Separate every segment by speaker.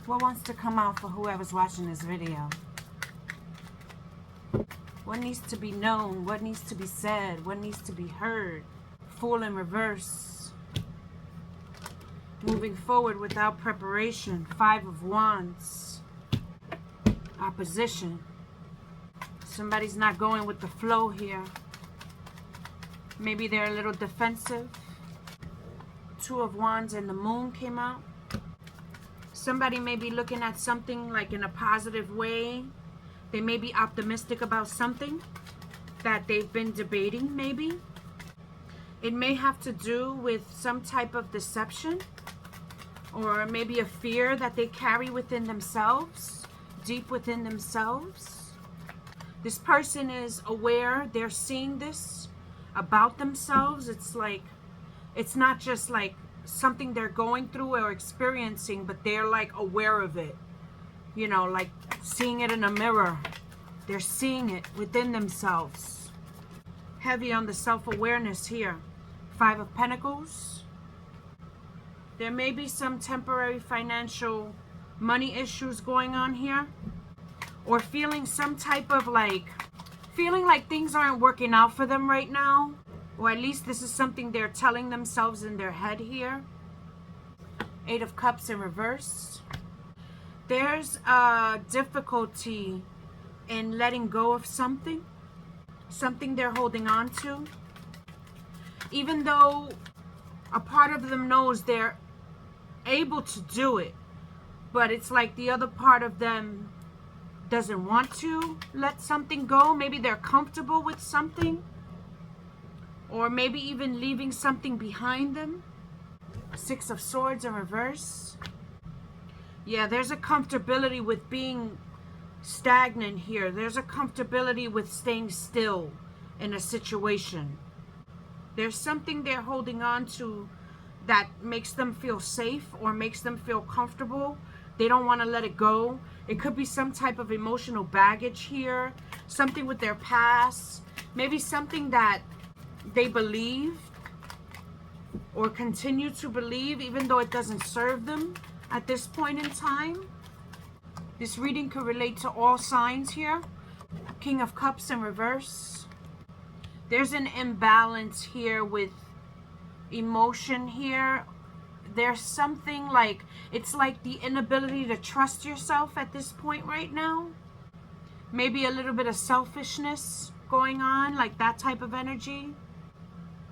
Speaker 1: What wants to come out for whoever's watching this video? What needs to be known? What needs to be said? What needs to be heard? Fool in reverse. Moving forward without preparation. 5 of Wands. Opposition. Somebody's not going with the flow here. Maybe they're a little defensive. 2 of Wands and the Moon came out. Somebody may be looking at something like in a positive way. They may be optimistic about something that they've been debating, maybe. It may have to do with some type of deception or maybe a fear that they carry within themselves, deep within themselves. This person is aware, they're seeing this about themselves. It's like, it's not just like something they're going through or experiencing, but they're like aware of it. You know, like seeing it in a mirror. They're seeing it within themselves. Heavy on the self-awareness here. 5 of Pentacles. There may be some temporary financial money issues going on here. Or feeling some type of like, feeling like things aren't working out for them right now. Or at least this is something they're telling themselves in their head here. 8 of Cups in reverse. There's a difficulty in letting go of something. Something they're holding on to. Even though a part of them knows they're able to do it. But it's like the other part of them doesn't want to let something go. Maybe they're comfortable with something. Or maybe even leaving something behind them. 6 of Swords in reverse. Yeah, there's a comfortability with being stagnant here. There's a comfortability with staying still in a situation. There's something they're holding on to that makes them feel safe or makes them feel comfortable. They don't want to let it go. It could be some type of emotional baggage here. Something with their past. Maybe something that they believe or continue to believe even though it doesn't serve them at this point in time. This reading could relate to all signs here. King of Cups in reverse. There's an imbalance here with emotion here. There's something like, it's like the inability to trust yourself at this point right now. Maybe a little bit of selfishness going on, like that type of energy.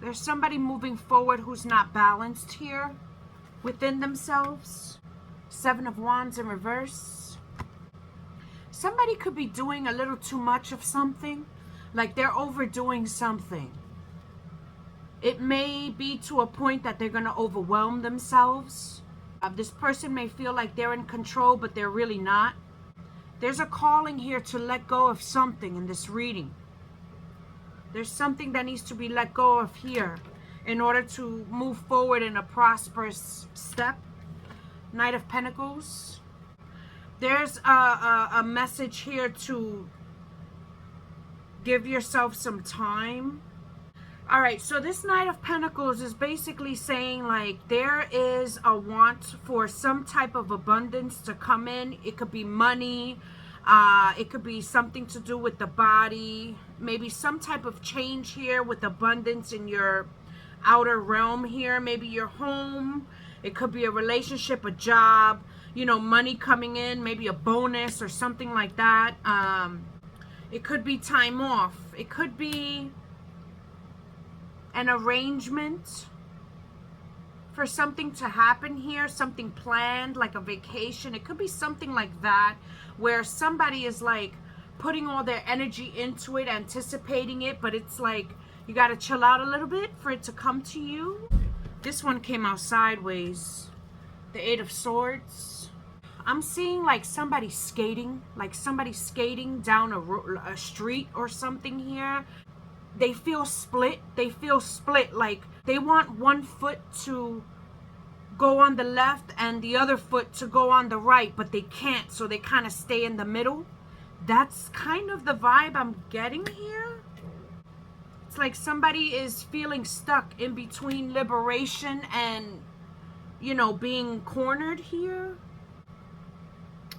Speaker 1: There's somebody moving forward who's not balanced here within themselves. 7 of Wands in reverse. Somebody could be doing a little too much of something. Like they're overdoing something. It may be to a point that they're going to overwhelm themselves. This person may feel like they're in control, but they're really not. There's a calling here to let go of something in this reading. There's something that needs to be let go of here in order to move forward in a prosperous step. Knight of Pentacles. There's a message here to give yourself some time. All right, so this Knight of Pentacles is basically saying like there is a want for some type of abundance to come in. It could be money. It could be something to do with the body. Maybe some type of change here with abundance in your outer realm here. Maybe your home. It could be a relationship, a job. You know, money coming in. Maybe a bonus or something like that. It could be time off. It could be an arrangement for something to happen here, something planned, like a vacation. It could be something like that, where somebody is like putting all their energy into it, anticipating it, but it's like you got to chill out a little bit for it to come to you. This one came out sideways. The 8 of Swords. I'm seeing like somebody skating, down a street or something here. They feel split. Like they want one foot to go on the left and the other foot to go on the right, but they can't, so they kind of stay in the middle. That's kind of the vibe I'm getting here. It's like somebody is feeling stuck in between liberation and, you know, being cornered here.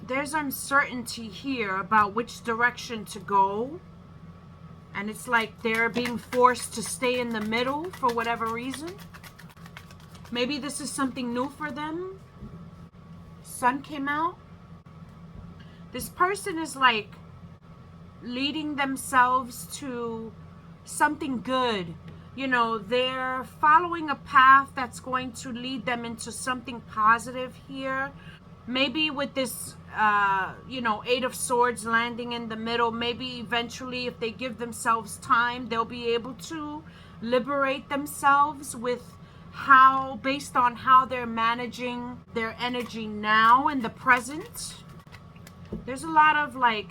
Speaker 1: There's uncertainty here about which direction to go. And it's like they're being forced to stay in the middle for whatever reason. Maybe this is something new for them. Sun came out. This person is like leading themselves to something good. You know, they're following a path that's going to lead them into something positive here. Maybe with this, Eight of Swords landing in the middle, maybe eventually if they give themselves time, they'll be able to liberate themselves with based on how they're managing their energy now in the present. There's a lot of like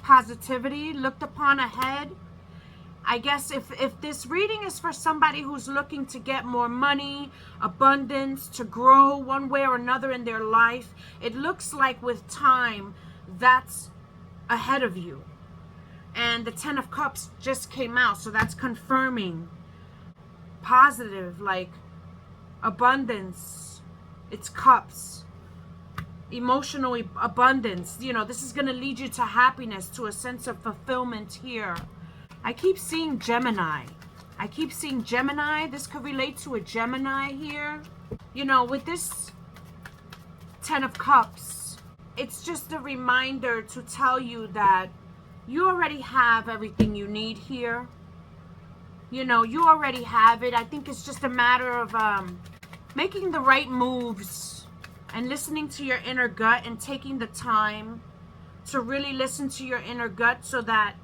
Speaker 1: positivity looked upon ahead. I guess if this reading is for somebody who's looking to get more money, abundance, to grow one way or another in their life, it looks like with time that's ahead of you. And the Ten of Cups just came out, so that's confirming positive, like abundance. It's cups, emotional abundance. You know, this is going to lead you to happiness, to a sense of fulfillment here. I keep seeing Gemini. This could relate to a Gemini here. You know, with this Ten of Cups, it's just a reminder to tell you that you already have everything you need here. You know, you already have it. I think it's just a matter of making the right moves and listening to your inner gut and taking the time to really listen to your inner gut so that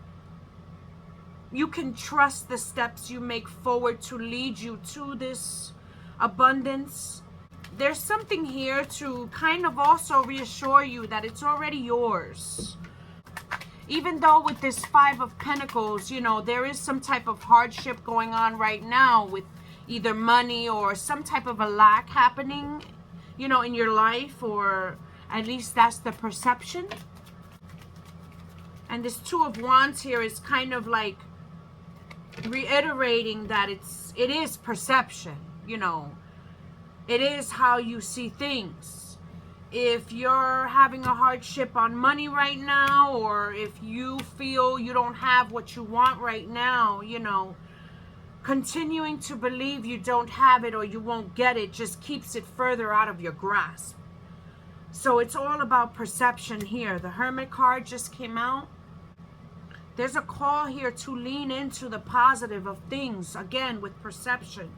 Speaker 1: you can trust the steps you make forward to lead you to this abundance. There's something here to kind of also reassure you that it's already yours. Even though with this Five of Pentacles, you know, there is some type of hardship going on right now with either money or some type of a lack happening, you know, in your life, or at least that's the perception. And this Two of Wands here is kind of like reiterating that it is perception, you know. It is how you see things. If you're having a hardship on money right now, or if you feel you don't have what you want right now, you know, continuing to believe you don't have it or you won't get it just keeps it further out of your grasp. So it's all about perception here. The Hermit card just came out. There's a call here to lean into the positive of things, again, with perception,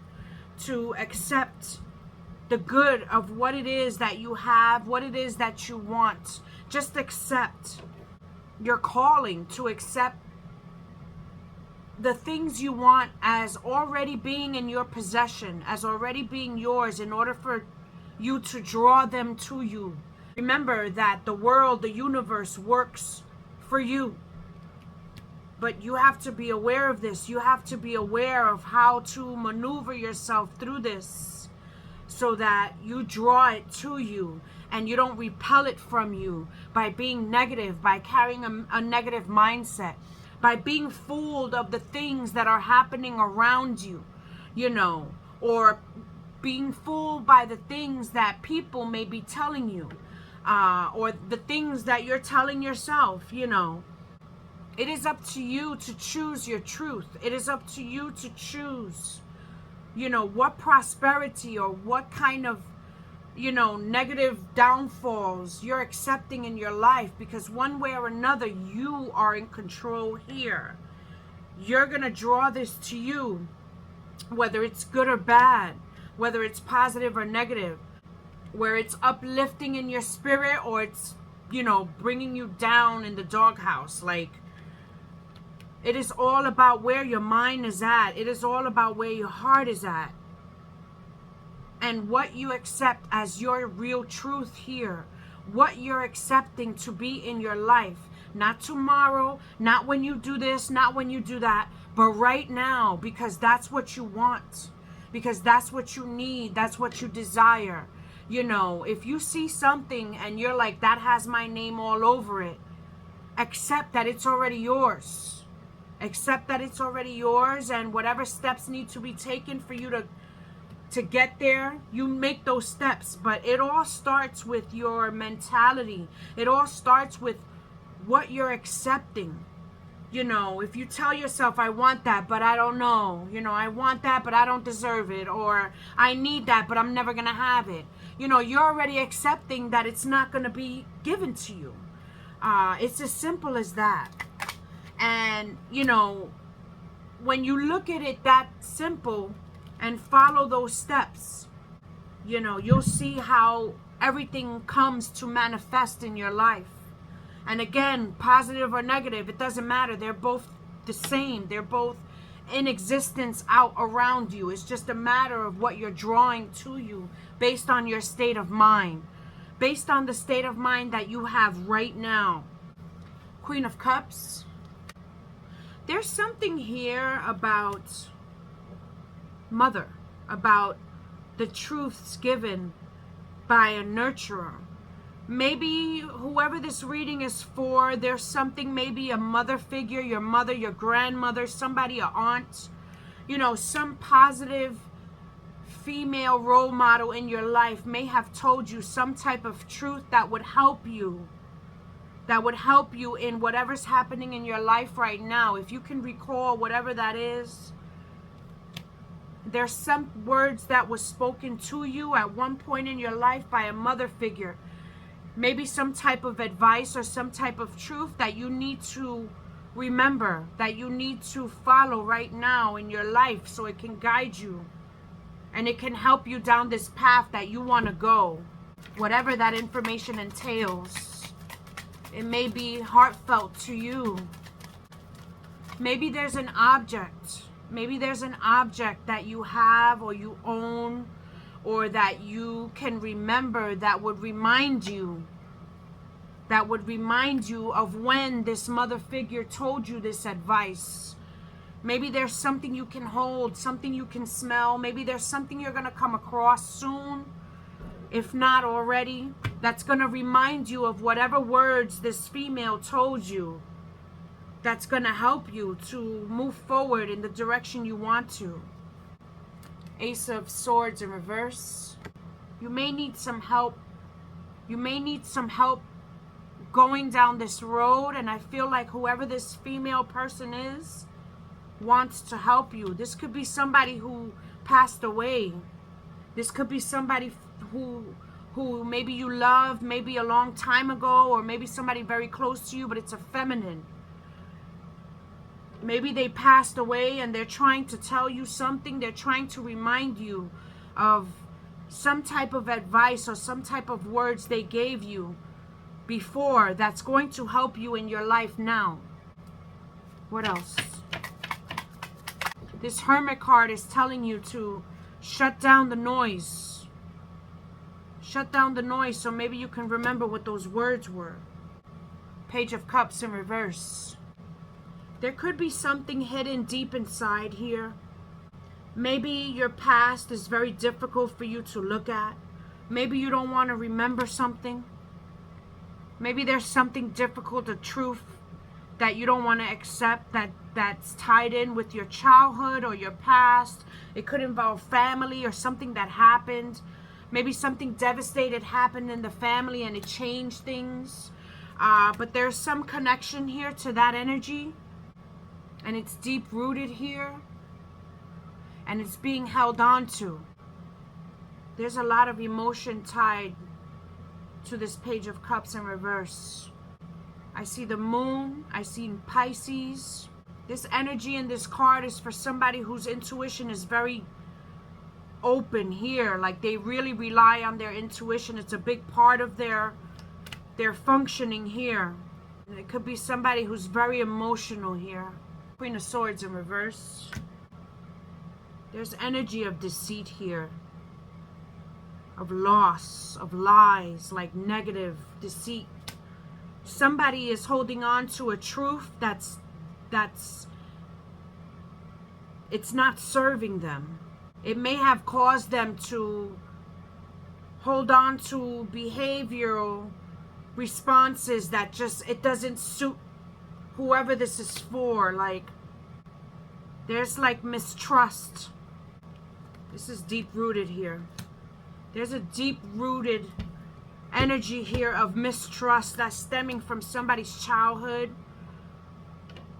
Speaker 1: to accept the good of what it is that you have, what it is that you want. Just accept your calling, to accept the things you want as already being in your possession, as already being yours, in order for you to draw them to you. Remember that the world, the universe works for you. But you have to be aware of this. You have to be aware of how to maneuver yourself through this so that you draw it to you and you don't repel it from you by being negative, by carrying a negative mindset, by being fooled of the things that are happening around you, you know, or being fooled by the things that people may be telling you, or the things that you're telling yourself, you know. It is up to you to choose your truth. It is up to you to choose, you know, what prosperity or what kind of, you know, negative downfalls you're accepting in your life, because one way or another, you are in control here. You're going to draw this to you, whether it's good or bad, whether it's positive or negative, where it's uplifting in your spirit or it's, you know, bringing you down in the doghouse. Like, it is all about where your mind is at. It is all about where your heart is at. And what you accept as your real truth here. What you're accepting to be in your life. Not tomorrow, not when you do this, not when you do that, but right now, because that's what you want. Because that's what you need. That's what you desire. You know, if you see something and you're like, that has my name all over it, accept that it's already yours. Accept that it's already yours, and whatever steps need to be taken for you to to get there. You make those steps, but it all starts with your mentality. It all starts with what you're accepting. You know, if you tell yourself, I want that, but I don't know. You know, I want that, but I don't deserve it. Or I need that, but I'm never going to have it. You know, you're already accepting that it's not going to be given to you. It's as simple as that. And, you know, when you look at it that simple and follow those steps, you know, you'll see how everything comes to manifest in your life. And again, positive or negative, it doesn't matter. They're both the same. They're both in existence out around you. It's just a matter of what you're drawing to you based on your state of mind. Based on the state of mind that you have right now. Queen of Cups. There's something here about mother. About the truths given by a nurturer. Maybe whoever this reading is for, there's something, maybe a mother figure, your mother, your grandmother, somebody, an aunt, you know, some positive female role model in your life may have told you some type of truth that would help you. That would help you in whatever's happening in your life right now. If you can recall whatever that is, there's some words that was spoken to you at one point in your life by a mother figure. Maybe some type of advice or some type of truth that you need to remember, that you need to follow right now in your life so it can guide you and it can help you down this path that you want to go. Whatever that information entails, it may be heartfelt to you. Maybe there's an object. Maybe there's an object that you have or you own, or that you can remember that would remind you of when this mother figure told you this advice. Maybe there's something you can hold, something you can smell. Maybe there's something you're going to come across soon, if not already, that's going to remind you of whatever words this female told you. That's going to help you to move forward in the direction you want to. Ace of Swords in reverse. You may need some help. You may need some help going down this road, and I feel like whoever this female person is wants to help you. This could be somebody who passed away. This could be somebody who maybe you loved maybe a long time ago, or maybe somebody very close to you, but it's a feminine. Maybe they passed away and they're trying to tell you something. They're trying to remind you of some type of advice or some type of words they gave you before that's going to help you in your life now. What else? This Hermit card is telling you to shut down the noise. Shut down the noise so maybe you can remember what those words were. Page of Cups in reverse. There could be something hidden deep inside here. Maybe your past is very difficult for you to look at. Maybe you don't want to remember something. Maybe there's something difficult, a truth that you don't want to accept that's tied in with your childhood or your past. It could involve family or something that happened. Maybe something devastating happened in the family and it changed things. But there's some connection here to that energy. And it's deep rooted here. And it's being held on to. There's a lot of emotion tied to this Page of Cups in reverse. I see the moon. I see Pisces. This energy in this card is for somebody whose intuition is very open here. Like they really rely on their intuition. It's a big part of their functioning here. And it could be somebody who's very emotional here. Queen of Swords in reverse. There's energy of deceit here. Of loss, of lies, like negative deceit. Somebody is holding on to a truth that's it's not serving them. It may have caused them to hold on to behavioral responses that just, it doesn't suit whoever this is for. Like there's like mistrust. This is deep-rooted here. There's a deep-rooted energy here of mistrust that's stemming from somebody's childhood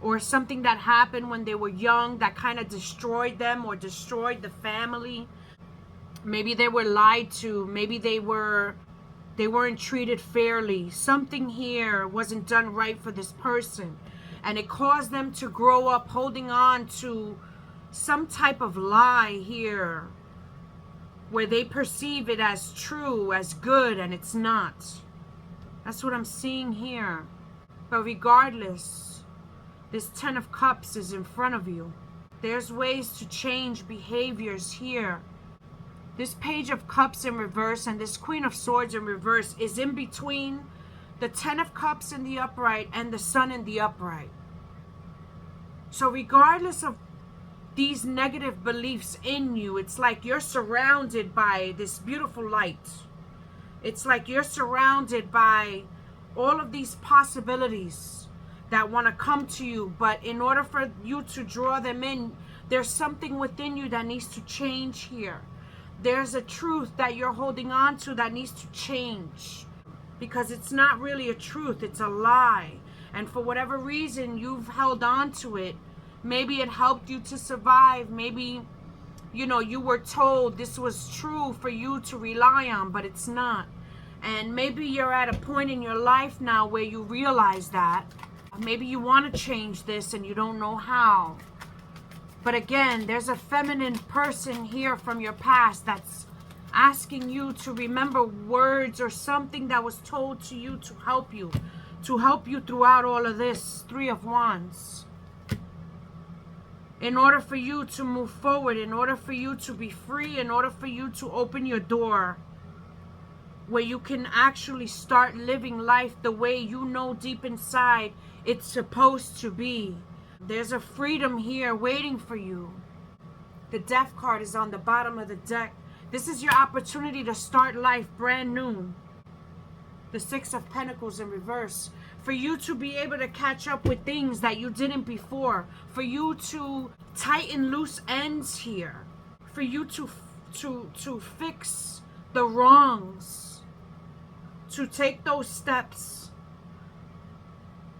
Speaker 1: or something that happened when they were young that kind of destroyed them or destroyed the family. Maybe they were lied to. Maybe they weren't treated fairly. Something here wasn't done right for this person, and it caused them to grow up holding on to some type of lie here where they perceive it as true, as good, and it's not. That's what I'm seeing here. But regardless, this 10 of Cups is in front of you. There's ways to change behaviors here. This Page of Cups in reverse and this Queen of Swords in reverse is in between the 10 of Cups in the upright and the Sun in the upright. So regardless of these negative beliefs in you, it's like you're surrounded by this beautiful light. It's like you're surrounded by all of these possibilities that want to come to you, but in order for you to draw them in, there's something within you that needs to change here. There's a truth that you're holding on to that needs to change, because it's not really a truth, it's a lie. And for whatever reason you've held on to it. Maybe it helped you to survive. Maybe, you were told this was true for you to rely on, but it's not. And maybe you're at a point in your life now where you realize that. Maybe you want to change this and you don't know how. But again, there's a feminine person here from your past that's asking you to remember words or something that was told to you to help you throughout all of this. 3 of Wands. In order for you to move forward, in order for you to be free, in order for you to open your door where you can actually start living life the way you know deep inside it's supposed to be. There's a freedom here waiting for you. The Death card is on the bottom of the deck. This is your opportunity to start life brand new. The 6 of Pentacles in reverse. For you to be able to catch up with things that you didn't before. For you to tighten loose ends here. For you to fix the wrongs. To take those steps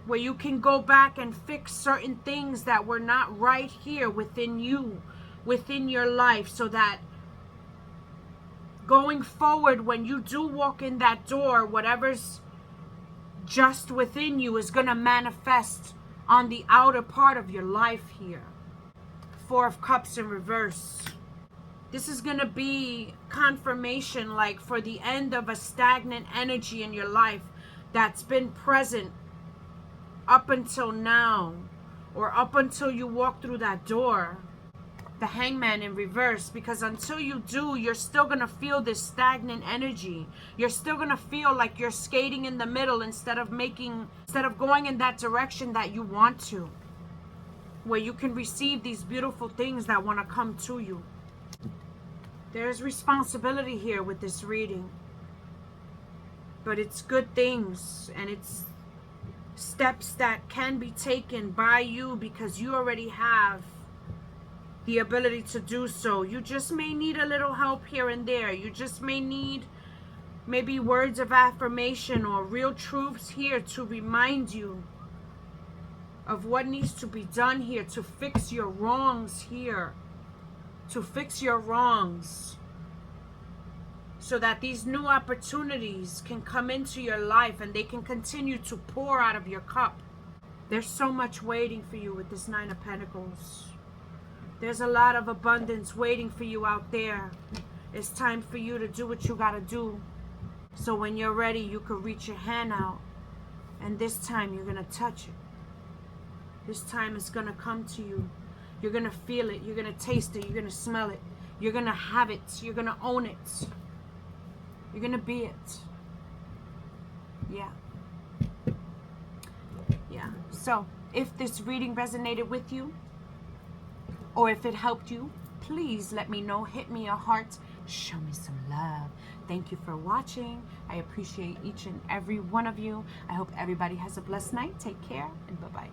Speaker 1: where you can go back and fix certain things that were not right here within you, within your life, so that going forward, when you do walk in that door, whatever's just within you is going to manifest on the outer part of your life here. 4 of Cups in reverse. This is going to be confirmation, like for the end of a stagnant energy in your life that's been present up until now, or up until you walk through that door. The Hangman in reverse, because until you do, you're still going to feel this stagnant energy. You're still going to feel like you're skating in the middle instead of going in that direction that you want to, where you can receive these beautiful things that want to come to you. There's responsibility here with this reading, but it's good things, and it's steps that can be taken by you because you already have the ability to do so. You just may need a little help here and there. You just may need maybe words of affirmation or real truths here to remind you of what needs to be done here to fix your wrongs here. To fix your wrongs, so that these new opportunities can come into your life and they can continue to pour out of your cup. There's so much waiting for you with this 9 of Pentacles. There's a lot of abundance waiting for you out there. It's time for you to do what you gotta do, so when you're ready, you can reach your hand out, and this time you're gonna touch it. This time it's gonna come to you. You're going to feel it. You're going to taste it. You're going to smell it. You're going to have it. You're going to own it. You're going to be it. Yeah. Yeah. So, if this reading resonated with you, or if it helped you, please let me know. Hit me a heart. Show me some love. Thank you for watching. I appreciate each and every one of you. I hope everybody has a blessed night. Take care, and bye-bye.